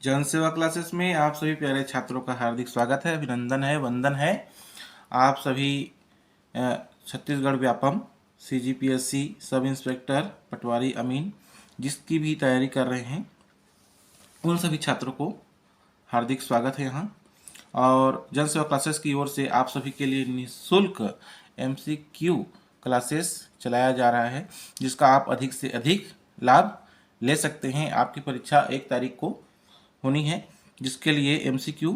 जन सेवा क्लासेस में आप सभी प्यारे छात्रों का हार्दिक स्वागत है, अभिनंदन है, वंदन है। आप सभी Chhattisgarh Vyapam CGPSC sub inspector patwari अमीन जिसकी भी तैयारी कर रहे हैं उन सभी छात्रों को हार्दिक स्वागत है यहाँ। और जन सेवा क्लासेस की ओर से आप सभी के लिए निःशुल्क MCQ क्लासेस चलाया जा रहा है, जिसका आप अधिक से अधिक लाभ ले सकते हैं। आपकी परीक्षा 1 तारीख को होनी है, जिसके लिए MCQ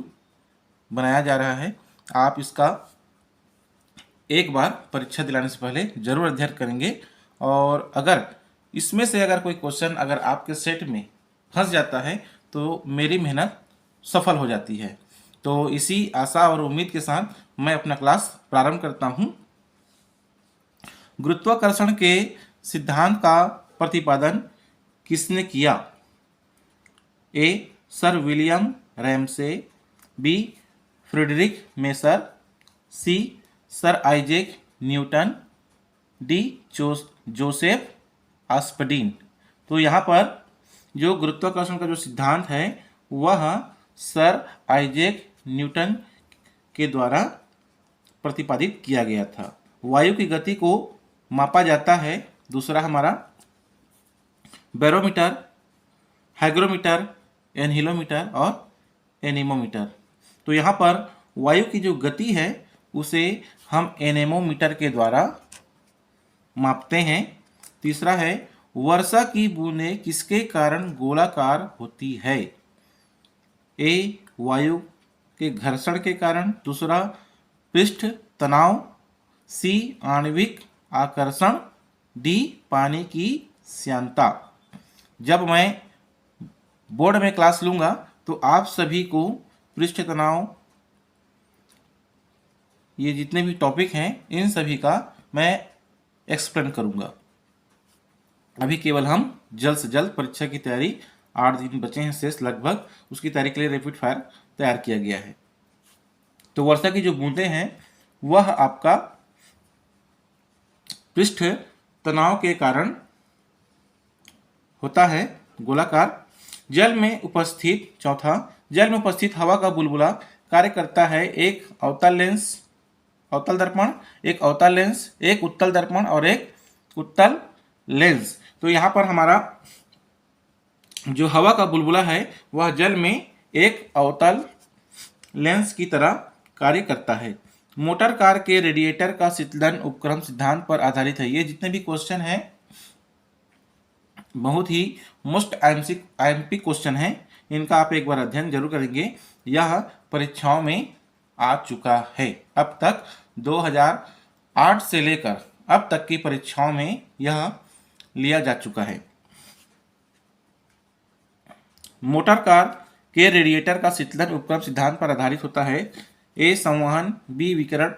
बनाया जा रहा है। आप इसका एक बार परीक्षा दिलाने से पहले जरूर अध्ययन करेंगे, और अगर इसमें से अगर कोई क्वेश्चन अगर आपके सेट में फंस जाता है तो मेरी मेहनत सफल हो जाती है। तो इसी आशा और उम्मीद के साथ मैं अपना क्लास प्रारंभ करता हूं। गुरुत्वाकर्षण के सिद्धांत का प्रतिपादन किसने किया? A. Sir William Ramsay, B. Frederick Messer, C. Sir Isaac Newton, D. Joseph Aspdin. तो यहाँ पर जो गुरुत्वाकर्षण का जो सिद्धांत है वह सर आइजैक न्यूटन के द्वारा प्रतिपादित किया गया था। वायु की गति को मापा जाता है, दूसरा हमारा बैरोमीटर, हाइग्रोमीटर, एनहिलोमीटर और एनीमोमीटर। तो यहाँ पर वायु की जो गति है उसे हम एनेमोमीटर के द्वारा मापते हैं। तीसरा है वर्षा की बूंदें किसके कारण गोलाकार होती है? ए. वायु के घर्षण के कारण, दूसरा पृष्ठ तनाव, सी. आणविक आकर्षण, डी. पानी की श्यानता। जब मैं बोर्ड में क्लास लूंगा तो आप सभी को पृष्ठ तनाव, ये जितने भी टॉपिक हैं इन सभी का मैं एक्सप्लेन करूंगा। अभी केवल हम जल्द से जल्द परीक्षा की तैयारी, 8 दिन बचे हैं शेष लगभग, उसकी तैयारी के लिए रैपिड फायर तैयार किया गया है। तो वर्षा की जो बूंदें हैं वह आपका पृष्ठ तनाव के कारण होता है गोलाकार। जल में उपस्थित, चौथा, जल में उपस्थित हवा का बुलबुला कार्य करता है एक अवतल दर्पण, एक अवतल लेंस, एक उत्तल दर्पण और एक उत्तल लेंस। तो यहाँ पर हमारा जो हवा का बुलबुला है वह जल में एक अवतल लेंस की तरह कार्य करता है। मोटर कार के रेडिएटर का शीतलन उपक्रम सिद्धांत पर आधारित है। ये जितने भी क्वेश्चन हैं बहुत ही मोस्ट IMP क्वेश्चन है, इनका आप एक बार अध्ययन जरूर करेंगे। यह परीक्षाओं में आ चुका है। अब तक 2008 से लेकर अब तक की परीक्षाओं में यह लिया जा चुका है। मोटर कार के रेडिएटर का शीतलन उपक्रम सिद्धांत पर आधारित होता है। ए. संवहन, बी. विकिरण,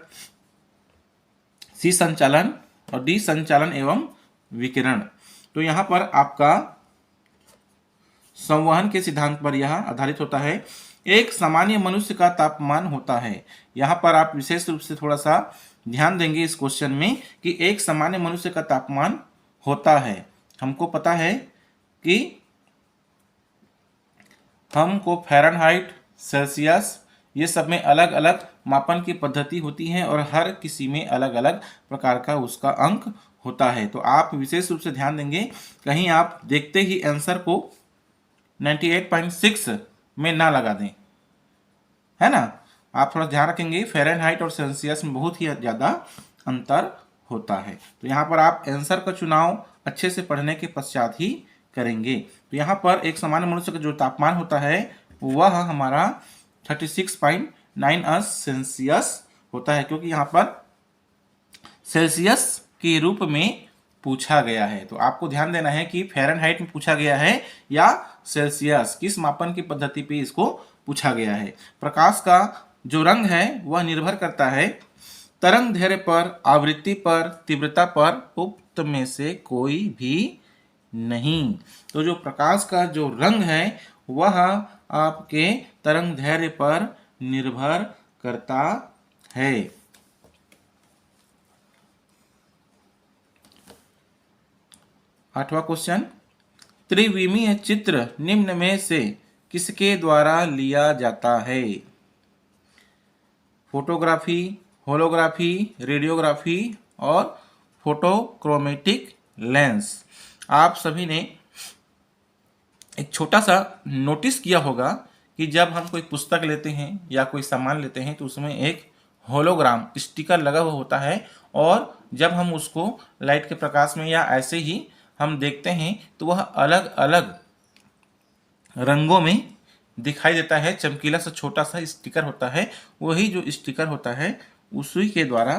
सी. संचालन और डी. संचालन एवं विकिरण। तो यहाँ पर आपका संवहन के सिद्धांत पर यह आधारित होता है। एक सामान्य मनुष्य का तापमान होता है। यहाँ पर आप विशेष रूप से थोड़ा सा ध्यान देंगे इस क्वेश्चन में कि एक सामान्य मनुष्य का तापमान होता है। हमको पता है कि हमको फ़ारेनहाइट, सेल्सियस, ये सब में अलग अलग मापन की पद्धति होती है और हर किसी में अलग अलग प्रकार का उसका अंक होता है। तो आप विशेष रूप से ध्यान देंगे, कहीं आप देखते ही आंसर को 98.6 में ना लगा दें, है ना। आप थोड़ा ध्यान रखेंगे, फ़ारेनहाइट और सेल्सियस में बहुत ही ज़्यादा अंतर होता है। तो यहाँ पर आप आंसर का चुनाव अच्छे से पढ़ने के पश्चात ही करेंगे। तो यहाँ पर एक सामान्य मनुष्य का जो तापमान होता है वह हमारा 36.9 सेल्सियस होता है, क्योंकि यहाँ पर सेल्सियस के रूप में पूछा गया है। तो आपको ध्यान देना है कि फ़ारेनहाइट में पूछा गया है या सेल्सियस, किस मापन की पद्धति पे इसको पूछा गया है। प्रकाश का जो रंग है वह निर्भर करता है तरंग दैर्ध्य पर, आवृत्ति पर, तीव्रता पर, उक्त में से कोई भी नहीं। तो जो प्रकाश का जो रंग है वह आपके तरंग दैर्ध्य पर निर्भर करता है। 8वां क्वेश्चन, त्रिविमीय चित्र निम्न में से किसके द्वारा लिया जाता है? फोटोग्राफी, होलोग्राफी, रेडियोग्राफी और फोटोक्रोमेटिक लेंस। आप सभी ने एक छोटा सा नोटिस किया होगा कि जब हम कोई पुस्तक लेते हैं या कोई सामान लेते हैं तो उसमें एक होलोग्राम स्टिकर लगा हुआ होता है, और जब हम उसको लाइट के प्रकाश में या ऐसे ही हम देखते हैं तो वह अलग अलग रंगों में दिखाई देता है। चमकीला सा छोटा सा स्टिकर होता है, वही जो स्टिकर होता है उसी के द्वारा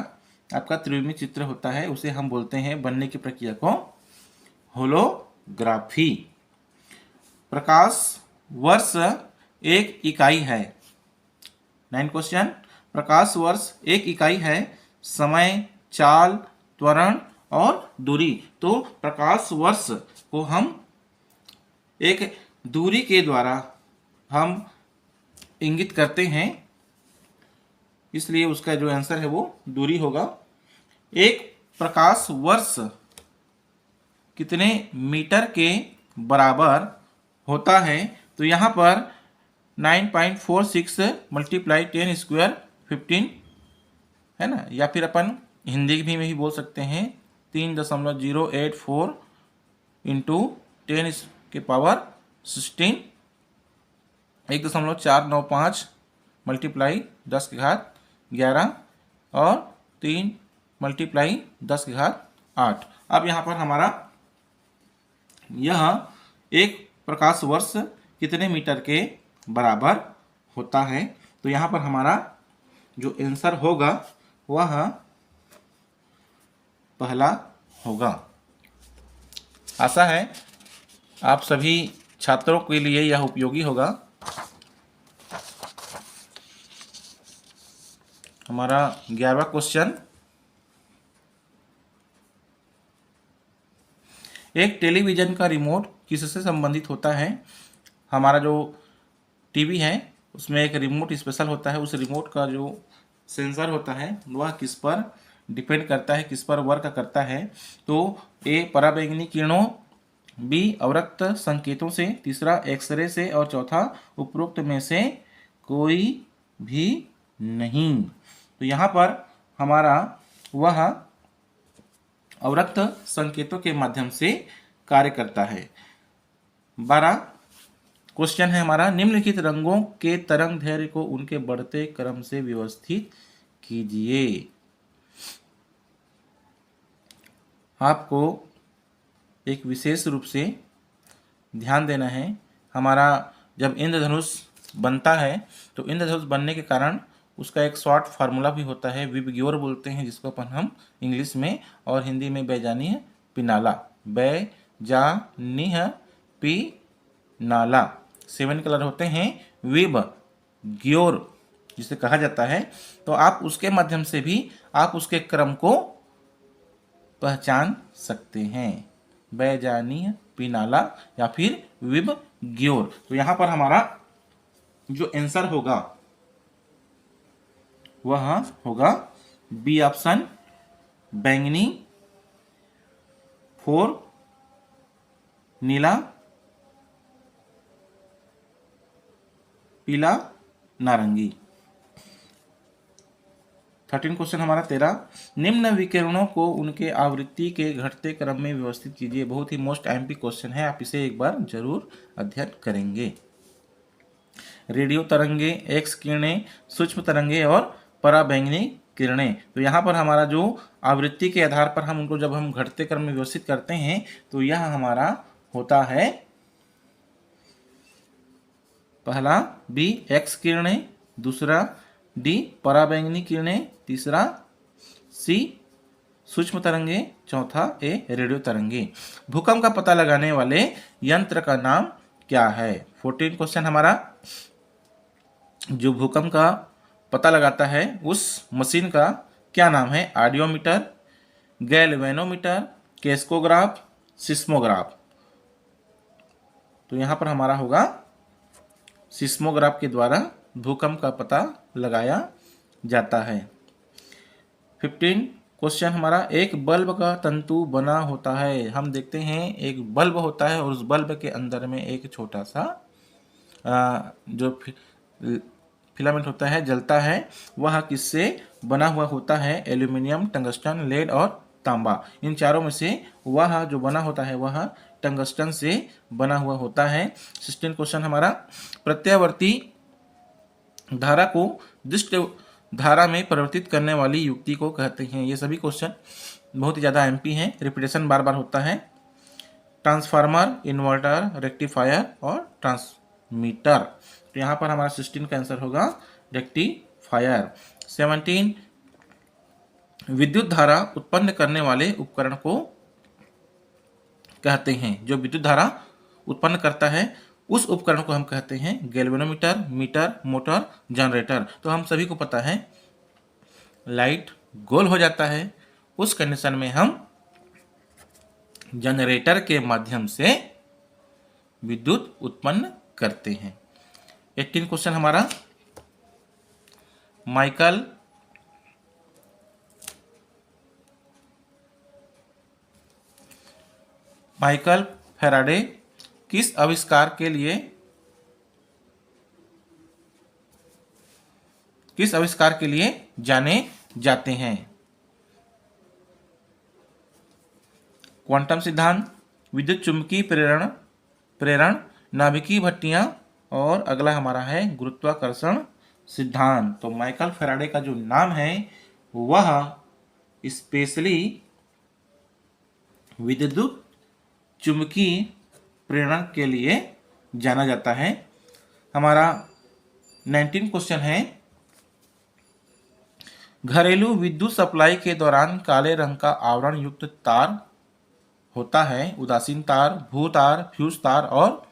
आपका त्रिविमी चित्र होता है, उसे हम बोलते हैं बनने की प्रक्रिया को होलोग्राफी। प्रकाश वर्ष एक इकाई है। 9 क्वेश्चन। प्रकाश वर्ष एक इकाई है। समय, चाल, त्वरण और दूरी। तो प्रकाश वर्ष को हम एक दूरी के द्वारा हम इंगित करते हैं, इसलिए उसका जो आंसर है वो दूरी होगा। एक प्रकाश वर्ष कितने मीटर के बराबर होता है? तो यहाँ पर 9.46 मल्टीप्लाई 10 स्क्वायर 15 है ना, या फिर अपन हिंदी में भी बोल सकते हैं 3.084 इंटू 10 के पावर 16, 1.495 मल्टीप्लाई 10 की घात 11 और 3 मल्टीप्लाई 10 की घात 8। अब यहाँ पर हमारा यह एक प्रकाश वर्ष कितने मीटर के बराबर होता है? तो यहाँ पर हमारा जो आंसर होगा वह पहला होगा। आशा है आप सभी छात्रों के लिए यह उपयोगी होगा। हमारा 11वां क्वेश्चन। एक टेलीविज़न का रिमोट किससे संबंधित होता है? हमारा जो टीवी है उसमें एक रिमोट स्पेशल होता है, उस रिमोट का जो सेंसर होता है वह किस पर डिपेंड करता है, किस पर वर्क करता है? तो ए पराबैंगनी किरणों, बी अवरक्त संकेतों से, तीसरा एक्सरे से और चौथा उपरोक्त में से कोई भी नहीं। तो यहाँ पर हमारा वह अवरक्त संकेतों के माध्यम से कार्य करता है। 12 क्वेश्चन है हमारा, निम्नलिखित रंगों के तरंग दैर्ध्य को उनके बढ़ते क्रम से व्यवस्थित कीजिए। आपको एक विशेष रूप से ध्यान देना है। हमारा जब इंद्रधनुष बनता है तो इंद्रधनुष बनने के कारण उसका एक शॉर्ट फार्मूला भी होता है, विबग्योर बोलते हैं जिसको अपन हम इंग्लिश में, और हिंदी में बैजानीय पिनाला, बैजानीय पिनाला। 7 कलर होते हैं, विबग्योर जिसे कहा जाता है। तो आप उसके माध्यम से भी आप उसके क्रम को पहचान सकते हैं, बैजानीय पिनाला या फिर विबग्योर। तो यहाँ पर हमारा जो आंसर होगा वह होगा बी ऑप्शन, बैंगनी, 4 नीला, पीला, नारंगी। 13 क्वेश्चन हमारा 13, निम्न विकिरणों को उनके आवृत्ति के घटते क्रम में व्यवस्थित कीजिए। बहुत ही मोस्ट एमपी क्वेश्चन है, आप इसे एक बार जरूर अध्ययन करेंगे। रेडियो तरंगे, एक्स किरणें, सूक्ष्म तरंगे और पराबैंगनी किरणें। तो यहाँ पर हमारा जो आवृत्ति के आधार पर हम उनको जब हम घटते क्रम में व्यवस्थित करते हैं तो यह हमारा होता है पहला बी एक्स किरणें, दूसरा डी पराबैंगनी किरणें, तीसरा सी सूक्ष्म तरंगे, चौथा ए रेडियो तरंगे। भूकंप का पता लगाने वाले यंत्र का नाम क्या है? 14 क्वेश्चन हमारा, जो भूकंप का पता लगाता है उस मशीन का क्या नाम है? Audiometer, galvanometer, crescograph, seismograph. तो यहाँ पर हमारा होगा सिस्मोग्राफ के द्वारा भूकंप का पता लगाया जाता है। 15 क्वेश्चन हमारा, एक बल्ब का तंतु बना होता है। हम देखते हैं एक बल्ब होता है और उस बल्ब के अंदर में एक छोटा सा जो फिलामेंट होता है जलता है, वह किससे बना हुआ होता है? एल्यूमिनियम, टंगस्टन, लेड और तांबा। इन चारों में से वह जो बना होता है वह टंगस्टन से बना हुआ होता है। 16 क्वेश्चन हमारा, प्रत्यावर्ती धारा को दिष्ट धारा में परिवर्तित करने वाली युक्ति को कहते हैं। ये सभी क्वेश्चन बहुत ही ज़्यादा एमपी हैं, रिपीटेशन बार बार होता है। ट्रांसफार्मर, इन्वर्टर, रेक्टिफायर और ट्रांसमीटर। तो यहाँ पर हमारा 16 का आंसर होगा रेक्टिफायर। 17 विद्युत धारा उत्पन्न करने वाले उपकरण को कहते हैं। जो विद्युत धारा उत्पन्न करता है उस उपकरण को हम कहते हैं गैल्वेनोमीटर, मीटर, मोटर, जनरेटर। तो हम सभी को पता है लाइट गोल हो जाता है, उस कंडीशन में हम जनरेटर के माध्यम से विद्युत उत्पन्न करते हैं। 18 क्वेश्चन हमारा, माइकल फैराडे किस आविष्कार के लिए जाने जाते हैं? क्वांटम सिद्धांत, विद्युत चुंबकीय प्रेरण, नाभिकीय भट्टियां और अगला हमारा है गुरुत्वाकर्षण सिद्धांत। तो माइकल फैराडे का जो नाम है वह स्पेशली विद्युत चुंबकीय प्रेरण के लिए जाना जाता है। हमारा 19 क्वेश्चन है, घरेलू विद्युत सप्लाई के दौरान काले रंग का आवरण युक्त तार होता है। उदासीन तार, भू तार, फ्यूज तार और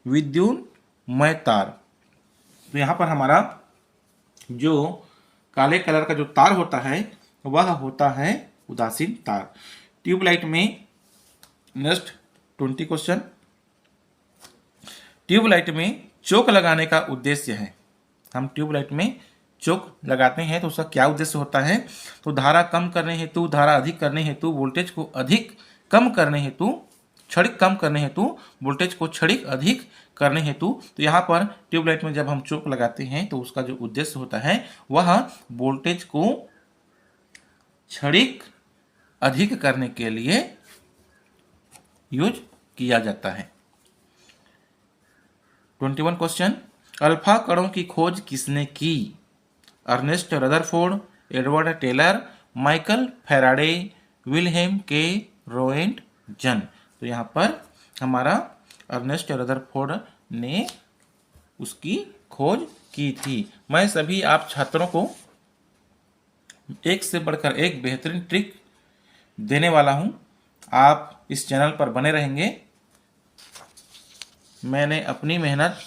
विद्युन्मय तार। तो यहाँ पर हमारा जो काले कलर का जो तार होता है वह होता है उदासीन तार। ट्यूबलाइट में नेक्स्ट 20 क्वेश्चन, ट्यूबलाइट में चोक लगाने का उद्देश्य है। हम ट्यूबलाइट में चोक लगाते हैं तो उसका क्या उद्देश्य होता है? तो धारा कम करने हेतु, धारा अधिक करने हेतु, वोल्टेज को अधिक कम करने हेतु, क्षणिक कम करने हेतु, वोल्टेज को क्षणिक अधिक करने हेतु। तो यहाँ पर ट्यूबलाइट में जब हम चोक लगाते हैं तो उसका जो उद्देश्य होता है वह वोल्टेज को क्षणिक अधिक करने के लिए यूज किया जाता है। 21 क्वेश्चन, अल्फा कणों की खोज किसने की? Ernest Rutherford, Edward Teller, Michael Faraday, Wilhelm K Roentgen. तो यहाँ पर हमारा अर्नेस्ट रदरफोर्ड ने उसकी खोज की थी। मैं सभी आप छात्रों को एक से बढ़कर एक बेहतरीन ट्रिक देने वाला हूं। आप इस चैनल पर बने रहेंगे। मैंने अपनी मेहनत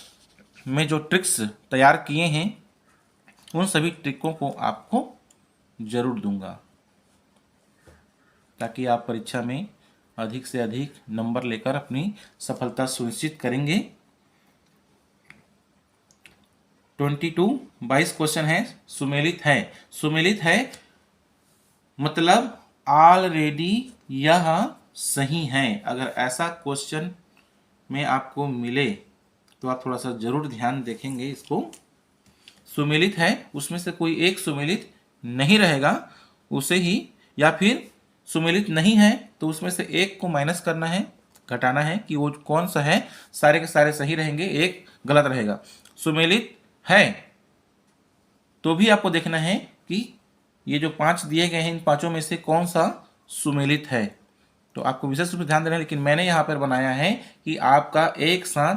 में जो ट्रिक्स तैयार किए हैं उन सभी ट्रिकों को आपको जरूर दूंगा ताकि आप परीक्षा में अधिक से अधिक नंबर लेकर अपनी सफलता सुनिश्चित करेंगे। 22 क्वेश्चन है, सुमेलित है मतलब ऑलरेडी यह सही है। अगर ऐसा क्वेश्चन में आपको मिले तो आप थोड़ा सा जरूर ध्यान देखेंगे इसको। सुमेलित है उसमें से कोई एक सुमेलित नहीं रहेगा उसे ही, या फिर सुमेलित नहीं है तो उसमें से एक को माइनस करना है, घटाना है कि वो कौन सा है। सारे के सारे सही रहेंगे, एक गलत रहेगा। सुमेलित है तो भी आपको देखना है कि ये जो 5 दिए गए हैं इन पांचों में से कौन सा सुमेलित है। तो आपको विशेष रूप से ध्यान देना है। लेकिन मैंने यहाँ पर बनाया है कि आपका एक साथ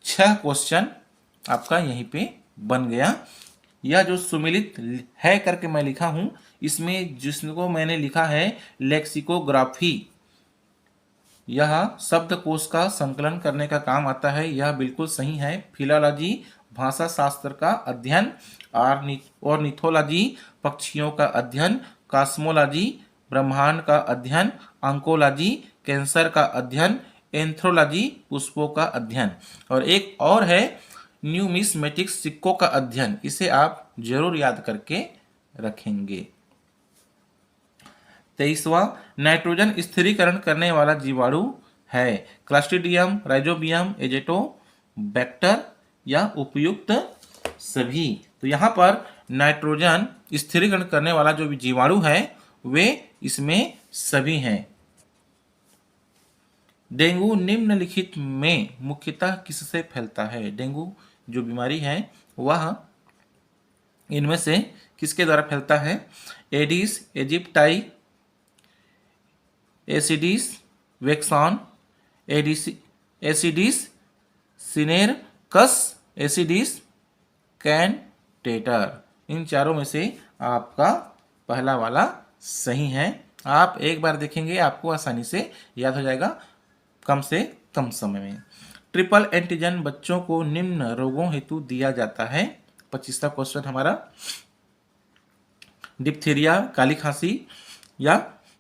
6 क्वेश्चन आपका यहीं पे बन गया। यह जो सुमेलित है करके मैं लिखा हूं इसमें जिसको मैंने लिखा है लेक्सिकोग्राफी, यह शब्दकोश का संकलन करने का काम आता है। यह बिल्कुल सही है। फिलोलॉजी भाषा शास्त्र का अध्ययन, ऑर्निथोलॉजी पक्षियों का अध्ययन, कॉस्मोलॉजी ब्रह्मांड का अध्ययन, अंकोलॉजी कैंसर का अध्ययन, एंथ्रोलॉजी पुष्पों का अध्ययन, और एक और है न्यूमिस्मेटिक्स सिक्कों का अध्ययन। इसे आप जरूर याद करके रखेंगे। 23वां, नाइट्रोजन स्थिरीकरण करने वाला जीवाणु है? क्लस्ट्रीडियम, राइजोबियम, एजेटोबैक्टर या उपयुक्त सभी? तो यहाँ पर नाइट्रोजन स्थिरीकरण करने वाला जो जीवाणु है वे इसमें सभी हैं। डेंगू निम्नलिखित में मुख्यतः किससे फैलता है? डेंगू जो बीमारी है वह इनमें से किसके द्वारा फैलता है? Aedes aegypti, Aedes vexans, Aedes cinereus, Aedes cantator. इन चारों में से आपका पहला वाला सही है। आप एक बार देखेंगे आपको आसानी से याद हो जाएगा कम से कम समय में। ट्रिपल एंटीजन बच्चों को निम्न रोगों हेतु दिया जाता है। 25वां क्वेश्चन हमारा, डिप्थीरिया, काली खांसी या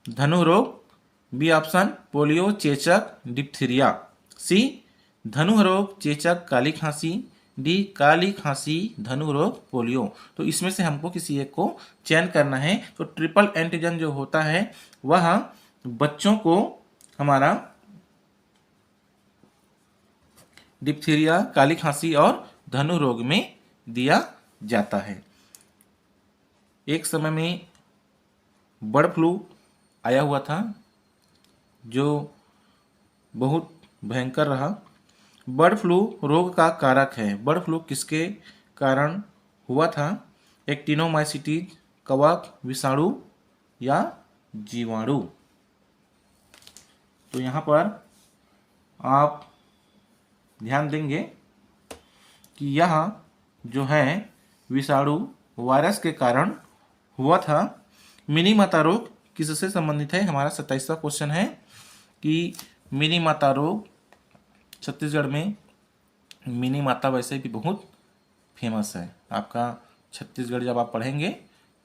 धनु रोग। बी ऑप्शन पोलियो, चेचक, डिप्थीरिया। सी धनु रोग, चेचक, काली खांसी। डी काली खांसी, धनु रोग, पोलियो। तो इसमें से हमको किसी एक को चयन करना है। तो ट्रिपल एंटीजन जो होता है वह बच्चों को हमारा डिप्थीरिया, काली खांसी और धनु रोग में दिया जाता है। एक समय में बर्ड फ्लू आया हुआ था जो बहुत भयंकर रहा। बर्ड फ्लू रोग का कारक है। बर्ड फ्लू किसके कारण हुआ था? एक्टिनोमाइसिटीज, कवक, विषाणु या जीवाणु। तो यहाँ पर आप ध्यान देंगे कि यह जो है विषाणु वायरस के कारण हुआ था। मिनी माता रोग किससे संबंधित है? हमारा 27वां क्वेश्चन है कि मिनी माता रोग, छत्तीसगढ़ में मिनी माता वैसे भी बहुत फेमस है। आपका छत्तीसगढ़ जब आप पढ़ेंगे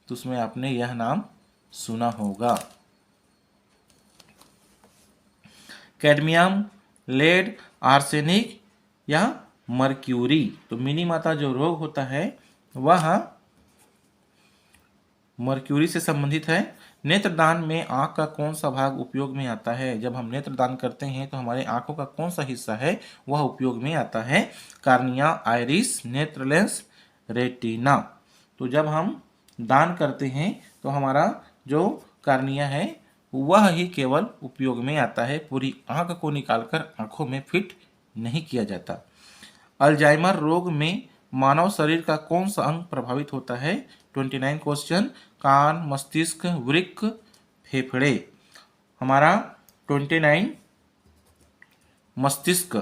तो उसमें आपने यह नाम सुना होगा। कैडमियम, लेड, आर्सेनिक या मर्क्यूरी। तो मिनी माता जो रोग होता है वह मर्क्यूरी से संबंधित है। नेत्रदान में आंख का कौन सा भाग उपयोग में आता है? जब हम नेत्रदान करते हैं तो हमारे आंखों का कौन सा हिस्सा है वह उपयोग में आता है? कार्निया, आइरिस, नेत्र लेंस, रेटिना। तो जब हम दान करते हैं तो हमारा जो कार्निया है वह ही केवल उपयोग में आता है। पूरी आंख को निकालकर आंखों में फिट नहीं किया जाता। अल्जाइमर रोग में मानव शरीर का कौन सा अंग प्रभावित होता है? 29 क्वेश्चन। कान, मस्तिष्क, वृक्क, फेफड़े। हमारा 29 मस्तिष्क।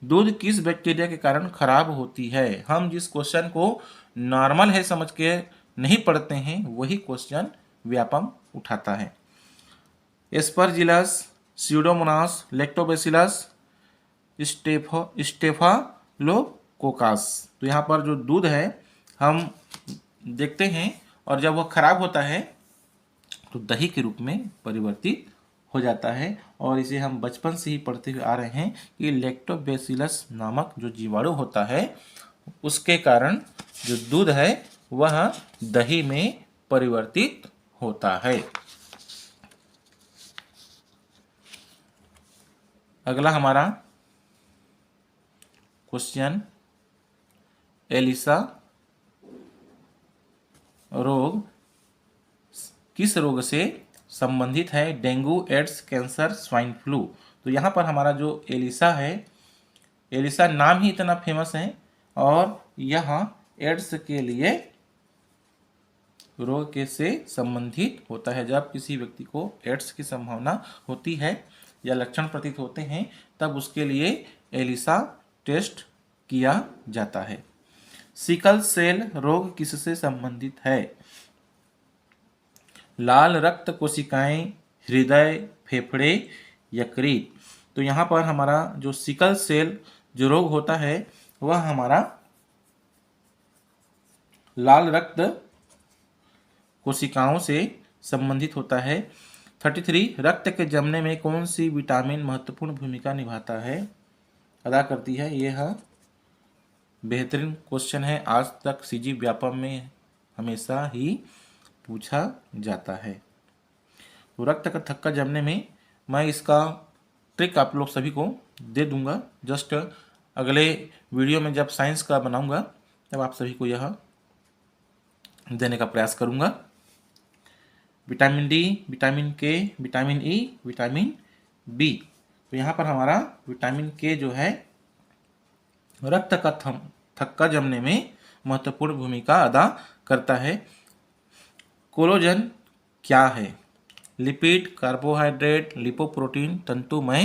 दूध किस बैक्टीरिया के कारण खराब होती है? हम जिस क्वेश्चन को नॉर्मल है समझ के नहीं पढ़ते हैं वही क्वेश्चन व्यापम उठाता है। Aspergillus, Pseudomonas, Lactobacillus, Staphylococcus. तो यहाँ पर जो दूध है हम देखते हैं और जब वह खराब होता है तो दही के रूप में परिवर्तित हो जाता है। और इसे हम बचपन से ही पढ़ते हुए आ रहे हैं कि लैक्टोबैसिलस नामक जो जीवाणु होता है उसके कारण जो दूध है वह दही में परिवर्तित होता है। अगला हमारा क्वेश्चन, एलिसा रोग किस रोग से संबंधित है? Dengue, AIDS, cancer, swine flu. तो यहाँ पर हमारा जो एलिसा है, एलिसा नाम ही इतना फेमस है और यह एड्स के लिए रोग के से संबंधित होता है। जब किसी व्यक्ति को एड्स की संभावना होती है या लक्षण प्रतीत होते हैं तब उसके लिए एलिसा टेस्ट किया जाता है। सिकल सेल रोग किससे संबंधित है? लाल रक्त कोशिकाएं, हृदय, फेफड़े, यकृत। तो यहाँ पर हमारा जो सिकल सेल जो रोग होता है वह हमारा लाल रक्त कोशिकाओं से संबंधित होता है। 33 रक्त के जमने में कौन सी विटामिन महत्वपूर्ण भूमिका निभाता है, अदा करती है? यह बेहतरीन क्वेश्चन है। आज तक सीजी व्यापम में हमेशा ही पूछा जाता है। तो रक्त का थक्का जमने में मैं इसका ट्रिक आप लोग सभी को दे दूंगा। जस्ट अगले वीडियो में जब साइंस का बनाऊंगा तब आप सभी को यह देने का प्रयास करूंगा। विटामिन डी, विटामिन के, विटामिन ई, विटामिन बी। तो यहाँ पर हमारा विटामिन के जो है रक्त का थक्का जमने में महत्वपूर्ण भूमिका अदा करता है। कोलेजन क्या है? लिपिड, कार्बोहाइड्रेट, लिपोप्रोटीन, तंतुमय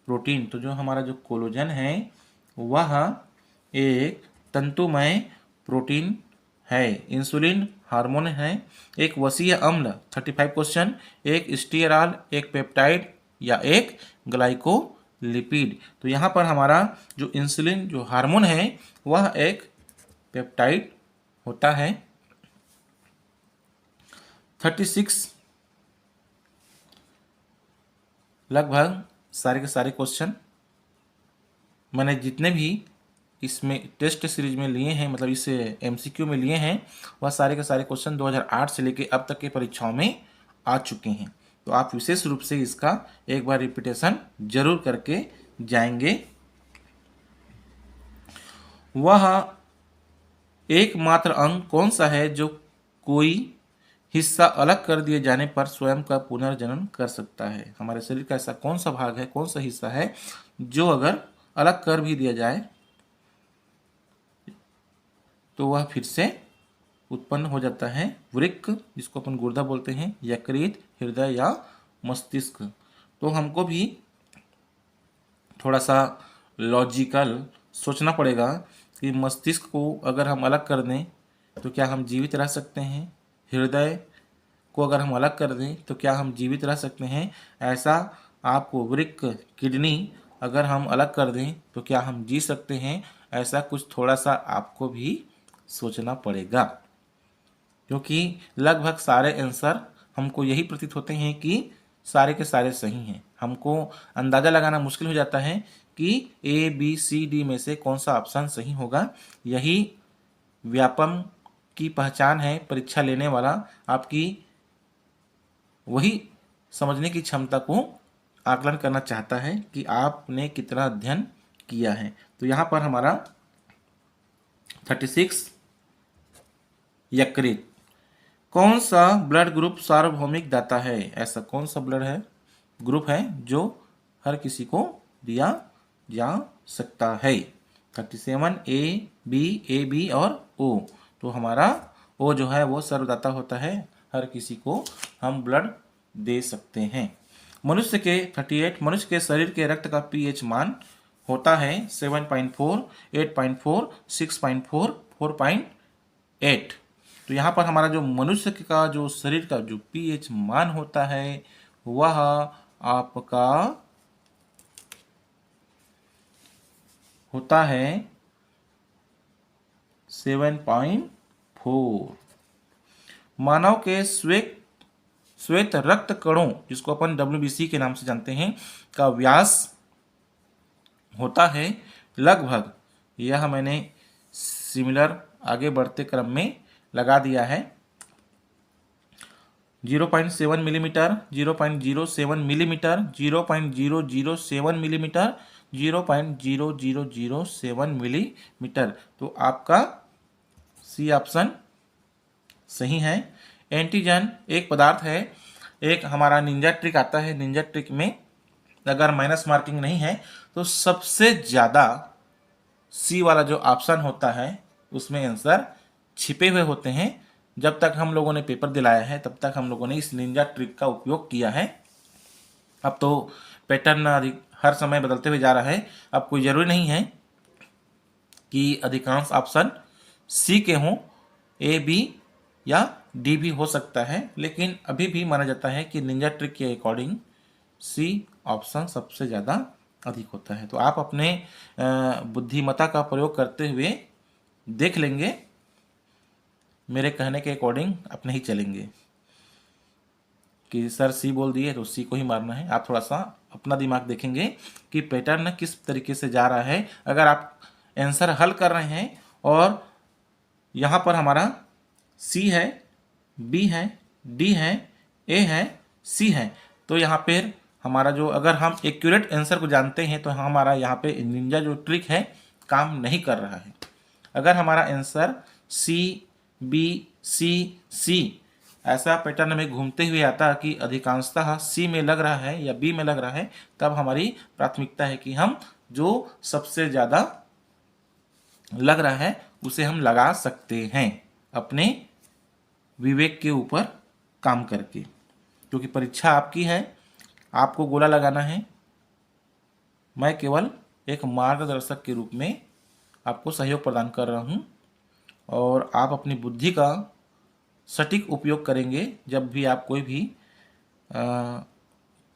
प्रोटीन। तो जो हमारा जो कोलेजन है वह एक तंतुमय प्रोटीन है। इंसुलिन हार्मोन है। एक वसीय अम्ल 35 क्वेश्चन, एक स्टीयरॉल, एक पेप्टाइड या एक ग्लाइकोलिपिड। तो यहाँ पर हमारा जो इंसुलिन जो हार्मोन है वह एक पेप्टाइड होता है। 36 लगभग सारे के सारे क्वेश्चन मैंने जितने भी इसमें टेस्ट सीरीज में लिए हैं, मतलब इस एमसीक्यू में लिए हैं, वह सारे के सारे क्वेश्चन 2008 से लेके अब तक के परीक्षाओं में आ चुके हैं। तो आप विशेष रूप से इसका एक बार रिपीटेशन जरूर करके जाएंगे। वह एकमात्र अंग कौन सा है जो कोई हिस्सा अलग कर दिए जाने पर स्वयं का पुनर्जनन कर सकता है? हमारे शरीर का ऐसा कौन सा भाग है, कौन सा हिस्सा है जो अगर अलग कर भी दिया जाए तो वह फिर से उत्पन्न हो जाता है? वृक्क, जिसको अपन गुर्दा बोलते हैं, यकृत, हृदय या मस्तिष्क। तो हमको भी थोड़ा सा लॉजिकल सोचना पड़ेगा कि मस्तिष्क को अगर हम अलग कर दें तो क्या हम जीवित रह सकते हैं? हृदय को अगर हम अलग कर दें तो क्या हम जीवित रह सकते हैं? ऐसा आपको वृक्क, किडनी अगर हम अलग कर दें तो क्या हम जी सकते हैं? ऐसा कुछ थोड़ा सा आपको भी सोचना पड़ेगा, क्योंकि लगभग सारे आंसर हमको यही प्रतीत होते हैं कि सारे के सारे सही हैं। हमको अंदाज़ा लगाना मुश्किल हो जाता है कि ए बी सी डी में से कौन सा ऑप्शन सही होगा। यही व्यापम की पहचान है। परीक्षा लेने वाला आपकी वही समझने की क्षमता को आकलन करना चाहता है कि आपने कितना अध्ययन किया है। तो यहाँ पर हमारा 36 यकृत। कौन सा ब्लड ग्रुप सार्वभौमिक दाता है? ऐसा कौन सा ब्लड है, ग्रुप है जो हर किसी को दिया जा सकता है? 37 ए बी और ओ। तो हमारा ओ जो है वो सर्वदाता होता है, हर किसी को हम ब्लड दे सकते हैं। मनुष्य के 38 मनुष्य के शरीर के रक्त का पीएच मान होता है 7.4, 8.4, 6.4, 4.8। तो यहाँ पर हमारा जो मनुष्य का जो शरीर का जो पीएच मान होता है वह आपका होता है 7.4। मानव के श्वेत रक्त कणों, जिसको अपन WBC के नाम से जानते हैं, का व्यास होता है लगभग, यह मैंने सिमिलर आगे बढ़ते क्रम में लगा दिया है, 0.7 मिलीमीटर, 0.07 मिलीमीटर, 0.007 मिलीमीटर, 0.0007 मिलीमीटर। तो आपका सी ऑप्शन सही है। एंटीजन एक पदार्थ है। एक हमारा निंजा ट्रिक आता है। निंजा ट्रिक में अगर माइनस मार्किंग नहीं है तो सबसे ज़्यादा सी वाला जो ऑप्शन होता है उसमें आंसर छिपे हुए होते हैं। जब तक हम लोगों ने पेपर दिलाया है तब तक हम लोगों ने इस निंजा ट्रिक का उपयोग किया है। अब तो पैटर्न हर समय बदलते हुए जा रहा है। अब कोई ज़रूरी नहीं है कि अधिकांश ऑप्शन सी के हों, ए बी या डी भी हो सकता है, लेकिन अभी भी माना जाता है कि निंजा ट्रिक के अकॉर्डिंग सी ऑप्शन सबसे ज़्यादा अधिक होता है। तो आप अपने बुद्धिमत्ता का प्रयोग करते हुए देख लेंगे, मेरे कहने के अकॉर्डिंग अपने ही चलेंगे कि सर सी बोल दिए तो सी को ही मारना है। आप थोड़ा सा अपना दिमाग देखेंगे कि पैटर्न किस तरीके से जा रहा है। अगर आप आंसर हल कर रहे हैं और यहाँ पर हमारा सी है, बी है, डी है, ए है, सी है, तो यहाँ पर हमारा जो, अगर हम एक्यूरेट आंसर को जानते हैं तो हमारा यहाँ पे निंजा जो ट्रिक है काम नहीं कर रहा है। अगर हमारा आंसर सी बी सी सी ऐसा पैटर्न में घूमते हुए आता कि अधिकांशतः सी में लग रहा है या बी में लग रहा है, तब हमारी प्राथमिकता है कि हम जो सबसे ज़्यादा लग रहा है उसे हम लगा सकते हैं अपने विवेक के ऊपर काम करके, क्योंकि परीक्षा आपकी है, आपको गोला लगाना है। मैं केवल एक मार्गदर्शक के रूप में आपको सहयोग प्रदान कर रहा हूँ और आप अपनी बुद्धि का सटीक उपयोग करेंगे जब भी आप कोई भी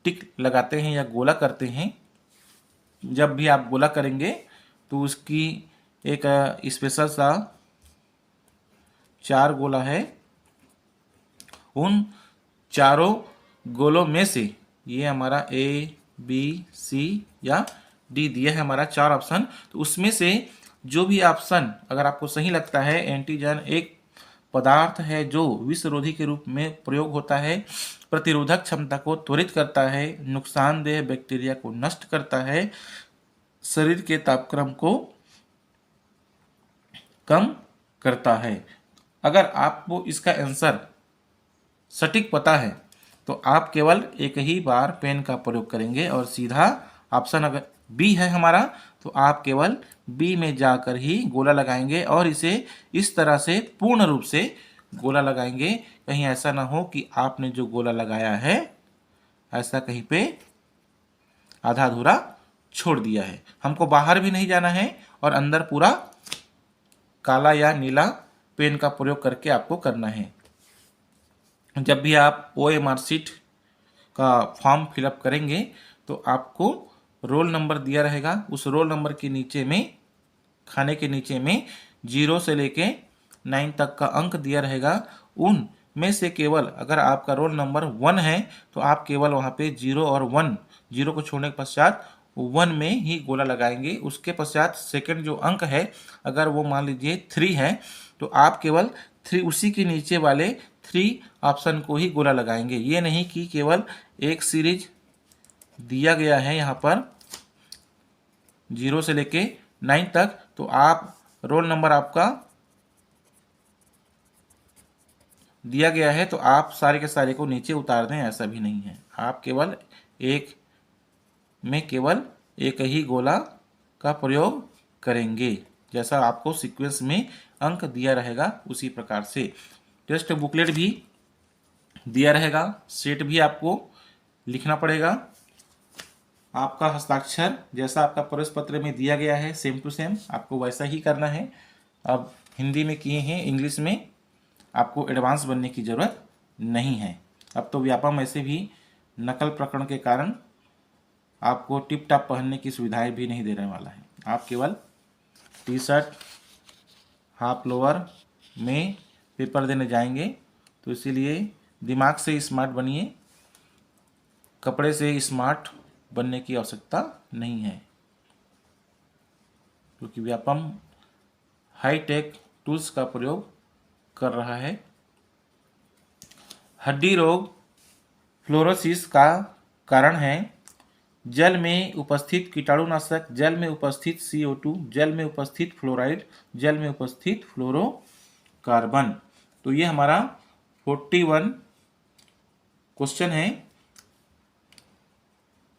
टिक लगाते हैं या गोला करते हैं। जब भी आप गोला करेंगे तो उसकी एक स्पेशल सा 4 गोला है, उन चारों गोलों में से ये हमारा ए बी सी या डी दिया है हमारा 4 ऑप्शन, तो उसमें से जो भी ऑप्शन अगर आपको सही लगता है, एंटीजन एक पदार्थ है जो विषरोधी के रूप में प्रयोग होता है, प्रतिरोधक क्षमता को त्वरित करता है, नुकसानदेह बैक्टीरिया को नष्ट करता है, शरीर के तापक्रम को कम करता है। अगर आपको इसका आंसर सटीक पता है तो आप केवल एक ही बार पेन का प्रयोग करेंगे और सीधा ऑप्शन अगर बी है हमारा तो आप केवल बी में जाकर ही गोला लगाएंगे और इसे इस तरह से पूर्ण रूप से गोला लगाएंगे। कहीं ऐसा ना हो कि आपने जो गोला लगाया है ऐसा कहीं पे आधा अधूरा छोड़ दिया है। हमको बाहर भी नहीं जाना है और अंदर पूरा काला या नीला पेन का प्रयोग करके आपको करना है। जब भी आप OMR शीट का फॉर्म फिलअप करेंगे तो आपको रोल नंबर दिया रहेगा, उस रोल नंबर के नीचे में, खाने के नीचे में 0 से लेके 9 तक का अंक दिया रहेगा। उन में से केवल अगर आपका रोल नंबर 1 है तो आप केवल वहाँ पे 0 और 1, 0 को छोड़ने के पश्चात 1 में ही गोला लगाएंगे। उसके पश्चात सेकंड जो अंक है अगर वो मान लीजिए 3 है तो आप केवल 3 उसी के नीचे वाले 3 ऑप्शन को ही गोला लगाएंगे। ये नहीं कि केवल एक सीरीज दिया गया है यहाँ पर 0 से लेके 9 तक तो आप रोल नंबर आपका दिया गया है तो आप सारे के सारे को नीचे उतार दें, ऐसा भी नहीं है। आप केवल एक में केवल एक ही गोला का प्रयोग करेंगे, जैसा आपको सीक्वेंस में अंक दिया रहेगा उसी प्रकार से। टेस्ट बुकलेट भी दिया रहेगा, सेट भी आपको लिखना पड़ेगा। आपका हस्ताक्षर जैसा आपका प्रवेश पत्र में दिया गया है सेम टू सेम आपको वैसा ही करना है। अब हिंदी में किए हैं, इंग्लिश में आपको एडवांस बनने की ज़रूरत नहीं है। अब तो व्यापम ऐसे भी नकल प्रकरण के कारण आपको टिप टॉप पहनने की सुविधाएं भी नहीं देने वाला है। आप केवल टी शर्ट हाफ लोअर में पेपर देने जाएंगे, तो इसीलिए दिमाग से स्मार्ट बनिए, कपड़े से स्मार्ट बनने की आवश्यकता नहीं है, क्योंकि व्यापम हाई टेक टूल्स का प्रयोग कर रहा है। हड्डी रोग फ्लोरोसिस का कारण है जल में उपस्थित कीटाणुनाशक, जल में उपस्थित CO2, जल में उपस्थित फ्लोराइड, जल में उपस्थित फ्लोरोकार्बन। तो ये हमारा 41 क्वेश्चन है।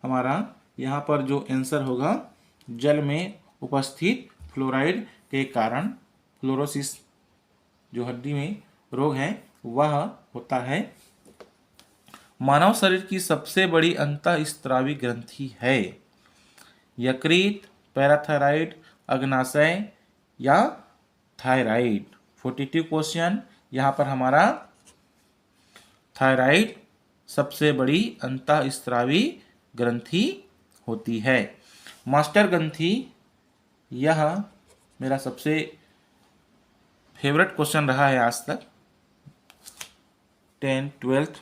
हमारा यहाँ पर जो आंसर होगा जल में उपस्थित फ्लोराइड के कारण फ्लोरोसिस जो हड्डी में रोग है वह होता है। मानव शरीर की सबसे बड़ी अंतःस्रावी ग्रंथि है यकृत, पैराथायराइड, अग्नाशय या थायराइड। 42 क्वेश्चन। यहाँ पर हमारा थायराइड सबसे बड़ी अंतःस्रावी ग्रंथि होती है। मास्टर ग्रंथि, यह मेरा सबसे फेवरेट क्वेश्चन रहा है आज तक 10th 12th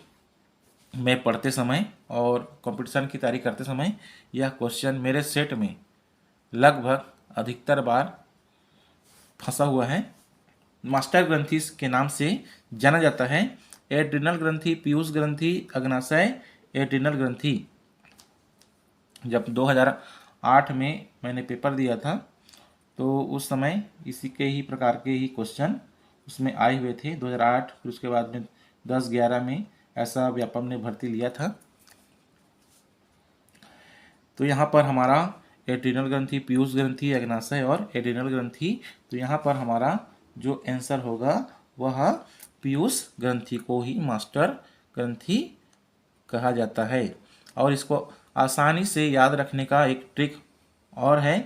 में पढ़ते समय और कंपटीशन की तैयारी करते समय। यह क्वेश्चन मेरे सेट में लगभग अधिकतर बार फंसा हुआ है। मास्टर ग्रंथि के नाम से जाना जाता है। एड्रिनल ग्रंथि, पीयूष ग्रंथि, अग्नाशय, एड्रिनल ग्रंथि। जब 2008 में मैंने पेपर दिया था तो उस समय इसी के ही प्रकार के ही क्वेश्चन उसमें आए हुए थे 2008। फिर उसके बाद में 10-11 में ऐसा व्यापम ने भर्ती लिया था। तो यहाँ पर हमारा एड्रिनल ग्रंथि, पीयूष ग्रंथि, अग्नाशय और एड्रिनल ग्रंथि, तो यहाँ पर हमारा जो आंसर होगा वह पीयूष ग्रंथि को ही मास्टर ग्रंथि कहा जाता है। और इसको आसानी से याद रखने का एक ट्रिक और है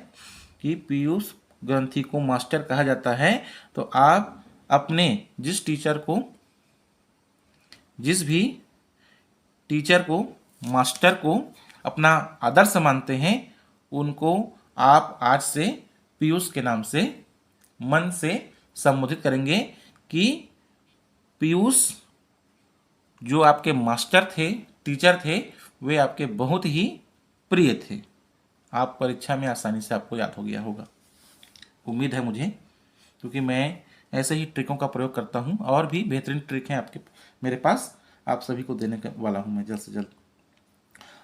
कि पीयूष ग्रंथि को मास्टर कहा जाता है तो आप अपने जिस भी टीचर को मास्टर को अपना आदर्श मानते हैं उनको आप आज से पीयूष के नाम से मन से संबोधित करेंगे कि पीयूष जो आपके मास्टर थे, टीचर थे, वे आपके बहुत ही प्रिय थे। आप परीक्षा में आसानी से आपको याद हो गया होगा, उम्मीद है मुझे, क्योंकि मैं ऐसे ही ट्रिकों का प्रयोग करता हूं और भी बेहतरीन ट्रिक हैं आपके मेरे पास, आप सभी को देने वाला हूं मैं जल्द से जल्द।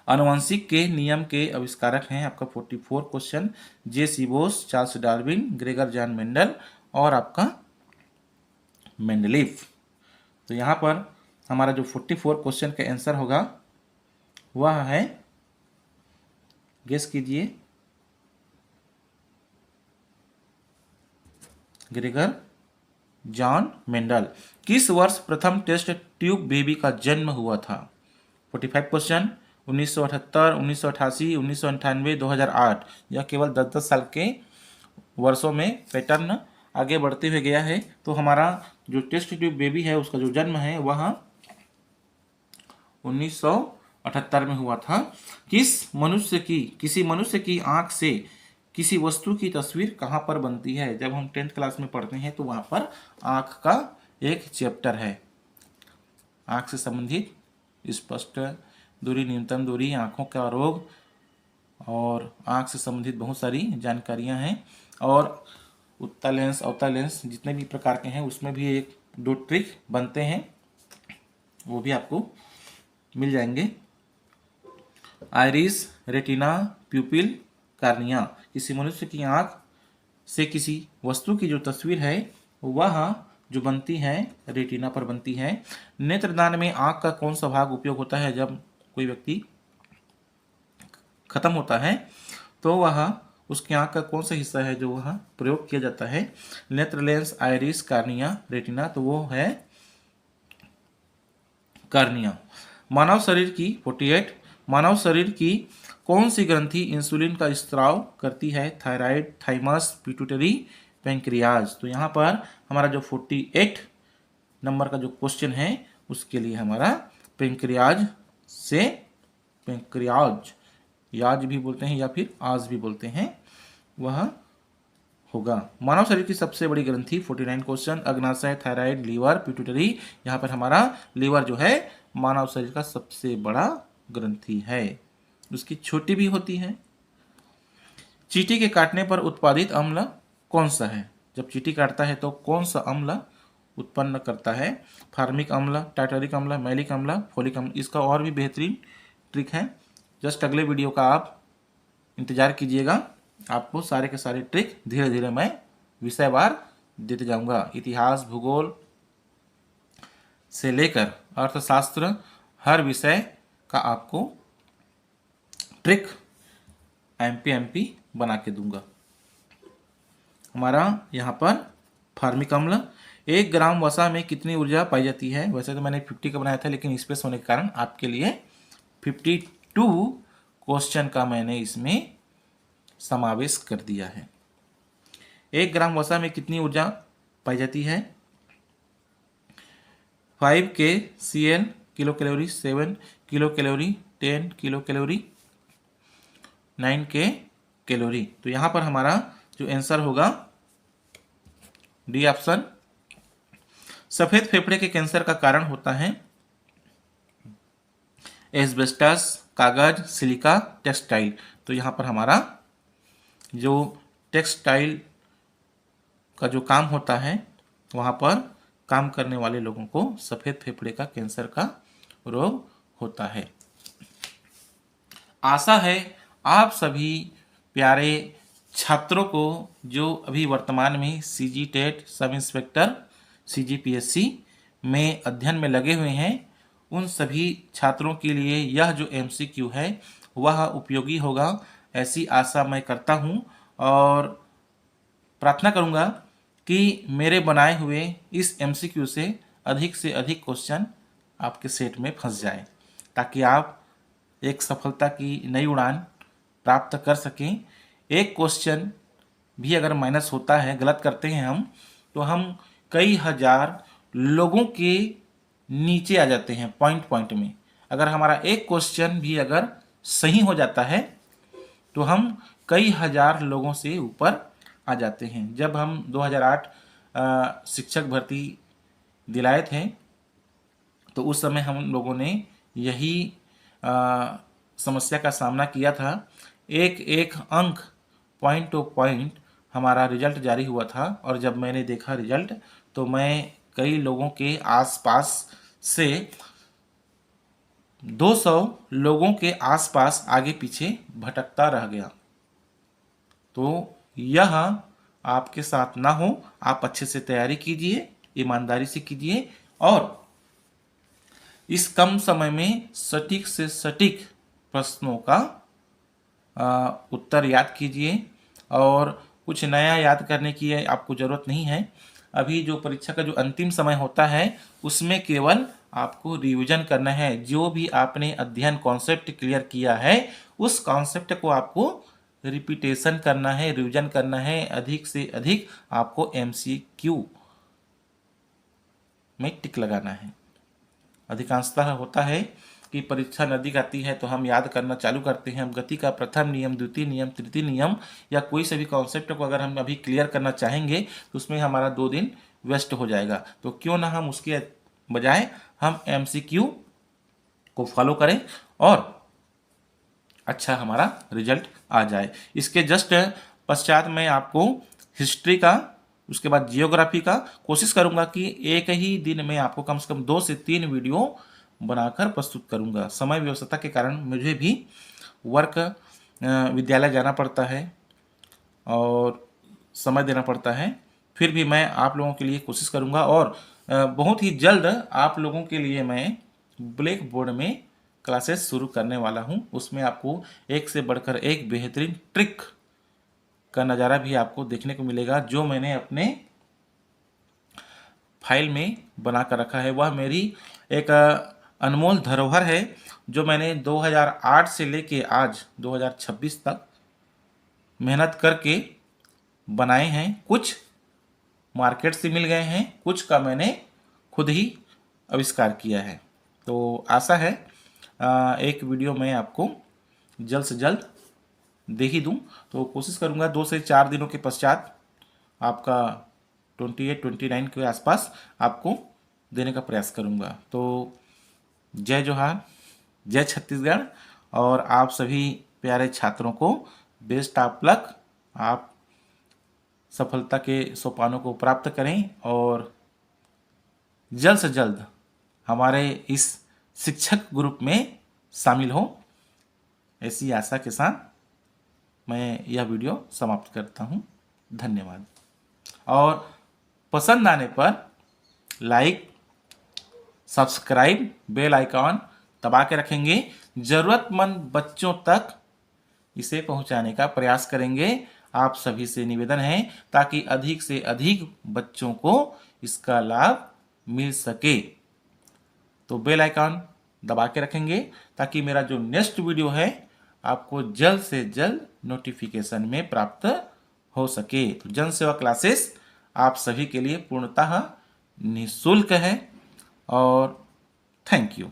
आनुवंशिक के नियम के आविष्कारक हैं आपका 44 क्वेश्चन, जे सीबोस, Charles Darwin, Gregor John Mendel और आपका मेंडलीफ। तो यहाँ पर हमारा जो 44 क्वेश्चन का आंसर होगा वह है, गेस कीजिए, ग्रेगर जॉन मेंडल। किस वर्ष प्रथम टेस्ट ट्यूब बेबी का जन्म हुआ था? 45 क्वेश्चन, 1978, 1988, 1998, 2008। यह केवल 10-10 साल के वर्षों में पैटर्न आगे बढ़ते हुए गया है। तो हमारा जो टेस्ट ट्यूब बेबी है उसका जो जन्म है वह 1978 में हुआ था। किसी मनुष्य की आंख से किसी वस्तु की तस्वीर कहाँ पर बनती है? जब हम 10th क्लास में पढ़ते हैं तो वहां पर आंख का एक चैप्टर है, आंख से संबंधित स्पष्ट दूरी, न्यूनतम दूरी, आंखों का रोग और आंख से संबंधित बहुत सारी जानकारियां हैं। और उत्तल लेंस, अवतल लेंस, जितने भी प्रकार के हैं उसमें भी 1-2 ट्रिक बनते हैं, वो भी आपको मिल जाएंगे। Iris, retina, प्यूपिल, cornea. किसी मनुष्य की आंख से किसी वस्तु की जो तस्वीर है वह जो बनती है रेटिना पर बनती है। नेत्रदान में आंख का कौन सा भाग उपयोग होता है? जब कोई व्यक्ति खत्म होता है तो वह उसकी आंख का कौन सा हिस्सा है जो वह प्रयोग किया जाता है? नेत्र लेंस, आइरिस, कार्निया, रेटिना, तो वो है कार्निया। मानव शरीर की 48, मानव शरीर की कौन सी ग्रंथि इंसुलिन का स्त्राव करती है? Thyroid, thymus, pituitary, pancreas. तो यहाँ पर हमारा जो 48 नंबर का जो क्वेश्चन है उसके लिए हमारा पैंक्रियाज से, पैंक्रियाज याज भी बोलते हैं या फिर आज भी बोलते हैं, वह होगा। मानव शरीर की सबसे बड़ी ग्रंथि 49 क्वेश्चन, अग्नाशय, थायराइड, लीवर, पिट्यूटरी। यहाँ पर हमारा लीवर जो है मानव शरीर का सबसे बड़ा ग्रंथि है, उसकी छोटी भी होती है। चींटी के काटने पर उत्पादित अम्ल कौन सा है? जब चींटी काटता है तो कौन सा अम्ल उत्पन्न करता है? फार्मिक अम्ल, टार्टरिक अम्ल, मैलिक अम्ल, फोलिक अम्ल। इसका और भी बेहतरीन ट्रिक है, जस्ट अगले वीडियो का आप इंतजार कीजिएगा, आपको सारे के सारे ट्रिक धीरे धीरे मैं विषयवार देते जाऊंगा। इतिहास, भूगोल से लेकर अर्थशास्त्र, हर विषय का आपको ट्रिक एमपी बना के दूंगा। हमारा यहाँ पर फार्मिक अम्ल, 1 ग्राम वसा में कितनी ऊर्जा पाई जाती है? वैसे तो मैंने 50 का बनाया था, लेकिन स्पेस होने के कारण आपके लिए 52 क्वेश्चन का मैंने इसमें समावेश कर दिया है। 1 ग्राम वसा में कितनी ऊर्जा पाई जाती है? 5 kcal kilo calorie, 7 kilo calorie, 10 kilo calorie, 9 calorie. तो यहाँ पर हमारा जो आंसर होगा डी ऑप्शन। सफेद फेफड़े के कैंसर का कारण होता है एस्बेस्टस, कागज, सिलिका, टेक्सटाइल। तो यहाँ पर हमारा जो टेक्सटाइल का जो काम होता है वहाँ पर काम करने वाले लोगों को सफेद फेफड़े का कैंसर का रोग होता है। आशा है आप सभी प्यारे छात्रों को जो अभी वर्तमान में CG TET sub inspector CGPSC में अध्ययन में लगे हुए हैं, उन सभी छात्रों के लिए यह जो एमसीक्यू है वह उपयोगी होगा, ऐसी आशा मैं करता हूं और प्रार्थना करूंगा कि मेरे बनाए हुए इस एमसीक्यू से अधिक क्वेश्चन आपके सेट में फंस जाए, ताकि आप एक सफलता की नई उड़ान प्राप्त कर सकें। एक क्वेश्चन भी अगर माइनस होता है, गलत करते हैं हम, तो हम कई हजार लोगों के नीचे आ जाते हैं पॉइंट पॉइंट में। अगर हमारा एक क्वेश्चन भी अगर सही हो जाता है तो हम कई हजार लोगों से ऊपर आ जाते हैं। जब हम 2008 शिक्षक भर्ती दिलाए थे तो उस समय हम लोगों ने यही समस्या का सामना किया था। एक एक अंक पॉइंट टू पॉइंट हमारा रिजल्ट जारी हुआ था, और जब मैंने देखा रिजल्ट तो मैं कई लोगों के आसपास से 200 लोगों के आसपास आगे पीछे भटकता रह गया। तो यह आपके साथ ना हो, आप अच्छे से तैयारी कीजिए, ईमानदारी से कीजिए और इस कम समय में सटीक से सटीक प्रश्नों का उत्तर याद कीजिए। और कुछ नया याद करने की आपको ज़रूरत नहीं है। अभी जो परीक्षा का जो अंतिम समय होता है उसमें केवल आपको रिवीजन करना है। जो भी आपने अध्ययन कॉन्सेप्ट क्लियर किया है उस कॉन्सेप्ट को आपको रिपीटेशन करना है, रिवीजन करना है। अधिक से अधिक आपको एमसीक्यू में टिक लगाना है। अधिकांशतः होता है कि परीक्षा नज़दीक आती है तो हम याद करना चालू करते हैं। हम गति का प्रथम नियम, द्वितीय नियम, तृतीय नियम या कोई से भी कॉन्सेप्ट को अगर हम अभी क्लियर करना चाहेंगे तो उसमें हमारा 2 दिन वेस्ट हो जाएगा। तो क्यों ना हम उसके बजाय हम एमसीक्यू को फॉलो करें और अच्छा हमारा रिजल्ट आ जाए। इसके जस्ट पश्चात मैं आपको हिस्ट्री का, उसके बाद जियोग्राफी का कोशिश करूंगा कि एक ही दिन में आपको कम से कम 2 से 3 वीडियो बनाकर प्रस्तुत करूंगा। समय व्यवस्था के कारण मुझे भी वर्क विद्यालय जाना पड़ता है और समय देना पड़ता है। फिर भी मैं आप लोगों के लिए कोशिश करूंगा और बहुत ही जल्द आप लोगों के लिए मैं ब्लैक बोर्ड में क्लासेस शुरू करने वाला हूं। उसमें आपको एक से बढ़कर एक बेहतरीन ट्रिक का नज़ारा भी आपको देखने को मिलेगा। जो मैंने अपने फाइल में बना कर रखा है वह मेरी एक अनमोल धरोहर है, जो मैंने 2008 से लेके आज 2026 तक मेहनत करके बनाए हैं। कुछ मार्केट से मिल गए हैं, कुछ का मैंने खुद ही आविष्कार किया है। तो आशा है एक वीडियो मैं आपको जल्द से जल्द दे ही दूँ। तो कोशिश करूँगा 2 से 4 दिनों के पश्चात आपका 28-29 के आसपास आपको देने का प्रयास करूँगा। तो जय जोहार, जय छत्तीसगढ़ और आप सभी प्यारे छात्रों को बेस्ट ऑफ लक। आप सफलता के सोपानों को प्राप्त करें और जल्द से जल्द हमारे इस शिक्षक ग्रुप में शामिल हो, ऐसी आशा के साथ मैं यह वीडियो समाप्त करता हूं। धन्यवाद। और पसंद आने पर लाइक, सब्सक्राइब, बेल आइकॉन दबा के रखेंगे। ज़रूरतमंद बच्चों तक इसे पहुंचाने का प्रयास करेंगे। आप सभी से निवेदन है ताकि अधिक से अधिक बच्चों को इसका लाभ मिल सके। तो बेल आइकॉन दबा के रखेंगे ताकि मेरा जो नेक्स्ट वीडियो है आपको जल्द से जल्द नोटिफिकेशन में प्राप्त हो सके। तो जन सेवा क्लासेस आप सभी के लिए पूर्णतः निःशुल्क है और थैंक यू।